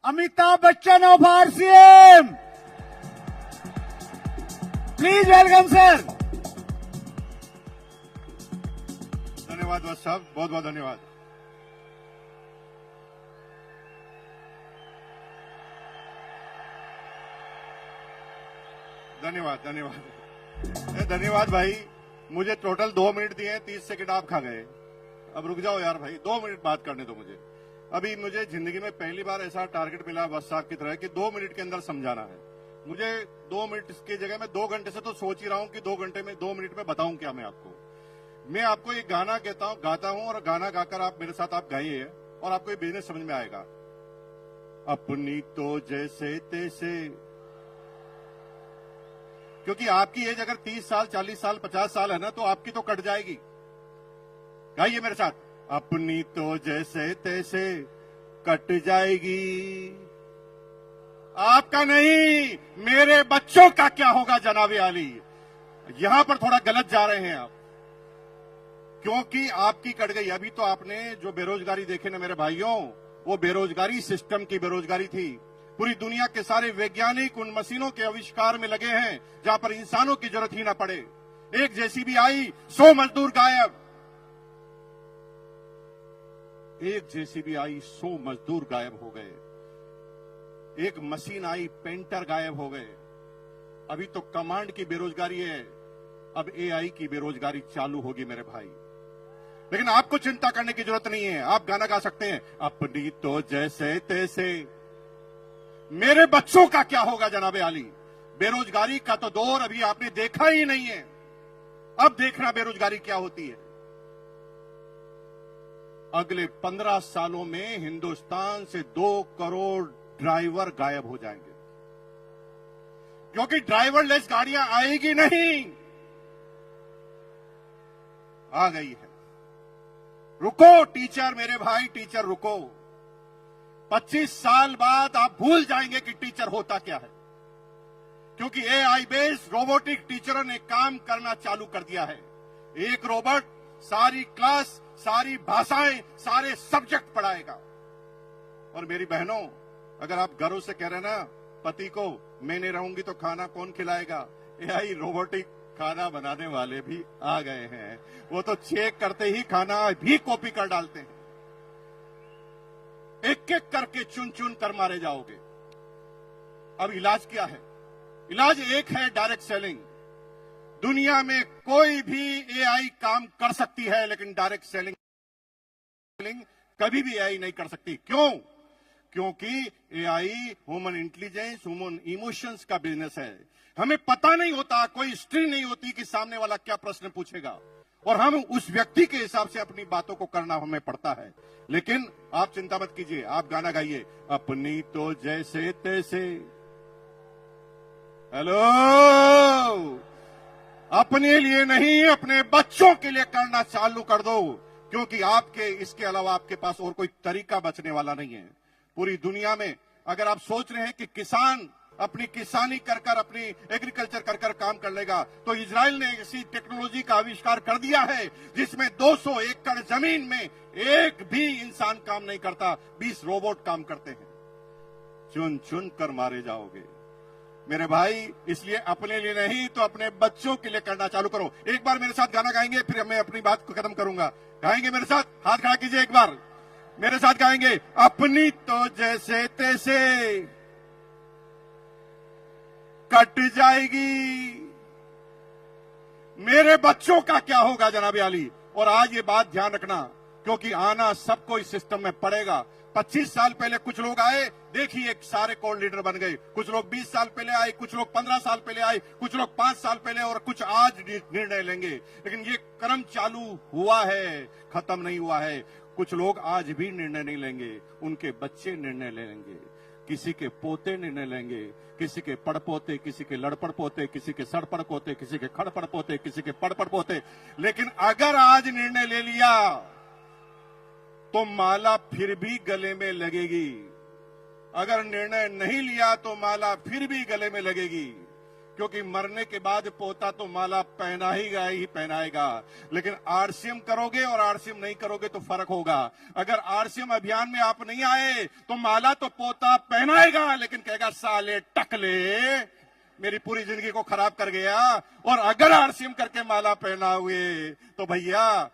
Amitabh Bachchan of RCM, please welcome sir. धन्यवाद वत्स साहब, बहुत बहुत धन्यवाद। धन्यवाद धन्यवाद धन्यवाद भाई। मुझे टोटल 2 मिनट दिए, 30 सेकंड आप खा गए। अब रुक जाओ यार भाई, 2 मिनट बात करने दो मुझे। अभी मुझे जिंदगी में पहली बार ऐसा टारगेट मिला वत्स साहब की तरह कि 2 मिनट के अंदर समझाना है। मुझे 2 मिनट की जगह मैं 2 घंटे से तो सोच ही रहा हूं कि 2 घंटे में 2 मिनट में बताऊं क्या मैं आपको। मैं आपको एक गाना गाता हूं और गाना गाकर आप मेरे साथ आप गाइए और आपको ये बिजनेस समझ में आएगा। अपनी तो जैसे तैसे, क्योंकि आपकी एज अगर 30 साल 40 साल 50 साल है ना, तो आपकी तो कट जाएगी। गाइए मेरे साथ, अपनी तो जैसे तैसे कट जाएगी, आपका नहीं मेरे बच्चों का क्या होगा जनाबे आली। यहां पर थोड़ा गलत जा रहे हैं आप, क्योंकि आपकी कट गई। अभी तो आपने जो बेरोजगारी देखे ना मेरे भाइयों, वो बेरोजगारी सिस्टम की बेरोजगारी थी। पूरी दुनिया के सारे वैज्ञानिक उन मशीनों के आविष्कार में लगे हैं जहां पर इंसानों की जरूरत ही ना पड़े। एक जेसीबी आई, 100 मजदूर गायब। एक जेसीबी आई, 100 मजदूर गायब हो गए। एक मशीन आई, पेंटर गायब हो गए। अभी तो कमांड की बेरोजगारी है, अब एआई की बेरोजगारी चालू होगी मेरे भाई। लेकिन आपको चिंता करने की जरूरत नहीं है। आप गाना गा सकते हैं, अपनी तो जैसे तैसे मेरे बच्चों का क्या होगा जनाबे आली। बेरोजगारी का तो दौर अभी आपने देखा ही नहीं है, अब देखना बेरोजगारी क्या होती है। अगले 15 सालों में हिंदुस्तान से 2 करोड़ ड्राइवर गायब हो जाएंगे, क्योंकि ड्राइवरलेस गाड़ियां आएगी नहीं। आ गई है, रुको टीचर, मेरे भाई टीचर रुको। 25 साल बाद आप भूल जाएंगे कि टीचर होता क्या है, क्योंकि एआई बेस्ड रोबोटिक टीचरों ने काम करना चालू कर दिया है। एक रोबोट सारी क्लास, सारी भाषाएं, सारे सब्जेक्ट पढ़ाएगा। और मेरी बहनों, अगर आप घरों से कह रहे ना पति को मैं नहीं रहूंगी तो खाना कौन खिलाएगा, एआई रोबोटिक खाना बनाने वाले भी आ गए हैं। वो तो चेक करते ही खाना भी कॉपी कर डालते हैं। एक एक करके चुन चुन कर मारे जाओगे। अब इलाज क्या है? इलाज एक है, डायरेक्ट सेलिंग। दुनिया में कोई भी एआई काम कर सकती है, लेकिन डायरेक्ट सेलिंग कभी भी एआई नहीं कर सकती। क्यों? क्योंकि AI human intelligence, human emotions का बिजनेस है। हमें पता नहीं होता, कोई हिस्ट्री नहीं होती कि सामने वाला क्या प्रश्न पूछेगा, और हम उस व्यक्ति के हिसाब से अपनी बातों को करना हमें पड़ता है। लेकिन आप चिंता मत कीजिए, आप गाना गाइए, अपनी तो जैसे तैसे। हेलो, अपने लिए नहीं, अपने बच्चों के लिए करना चालू कर दो, क्योंकि आपके इसके अलावा आपके पास और कोई तरीका बचने वाला नहीं है। पूरी दुनिया में अगर आप सोच रहे हैं कि किसान अपनी किसानी कर कर, अपनी एग्रीकल्चर कर कर काम कर लेगा, तो इजराइल ने ऐसी टेक्नोलॉजी का आविष्कार कर दिया है जिसमें 200 एकड़ जमीन में एक भी इंसान काम नहीं करता, 20 रोबोट काम करते हैं। चुन चुन कर मारे जाओगे मेरे भाई। इसलिए अपने लिए नहीं तो अपने बच्चों के लिए करना चालू करो। एक बार मेरे साथ गाना गाएंगे, फिर मैं अपनी बात को खत्म करूंगा। गाएंगे मेरे साथ? हाथ खड़ा कीजिए, एक बार मेरे साथ गाएंगे, अपनी तो जैसे तैसे कट जाएगी, मेरे बच्चों का क्या होगा जनाबे आली। और आज ये बात ध्यान रखना, क्योंकि आना सबको इस सिस्टम में पड़ेगा। 25 साल पहले कुछ लोग आए, देखिए सारे कोर लीडर बन गए। कुछ लोग 20 साल पहले आए, कुछ लोग 15 साल पहले आए, कुछ लोग 5 साल पहले, और कुछ आज निर्णय लेंगे। लेकिन ये क्रम चालू हुआ है, खत्म नहीं हुआ है। कुछ लोग आज भी निर्णय नहीं लेंगे, उनके बच्चे निर्णय ले लेंगे, किसी के पोते निर्णय लेंगे, किसी के पड़पोते, किसी के लड़पड़ पोते, किसी के सड़पड़ पोते, किसी के खड़पड़ पोते, किसी के पड़पड़ पोते। लेकिन अगर आज निर्णय ले लिया तो माला फिर भी गले में लगेगी। अगर निर्णय नहीं लिया तो माला फिर भी गले में लगेगी, क्योंकि मरने के बाद पोता तो माला ही पहनाएगा। लेकिन आरसीएम करोगे और आरसीएम नहीं करोगे तो फर्क होगा। अगर आरसीएम अभियान में आप नहीं आए तो माला तो पोता पहनाएगा, लेकिन कहेगा साले टकले मेरी पूरी जिंदगी को खराब कर गया। और अगर आरसीएम करके माला पहना हुए तो भैया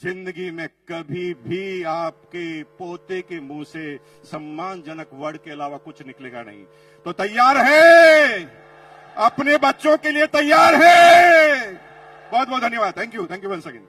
जिंदगी में कभी भी आपके पोते के मुंह से सम्मानजनक वर्ड के अलावा कुछ निकलेगा नहीं। तो तैयार है? अपने बच्चों के लिए तैयार है? बहुत बहुत धन्यवाद। Thank you once again.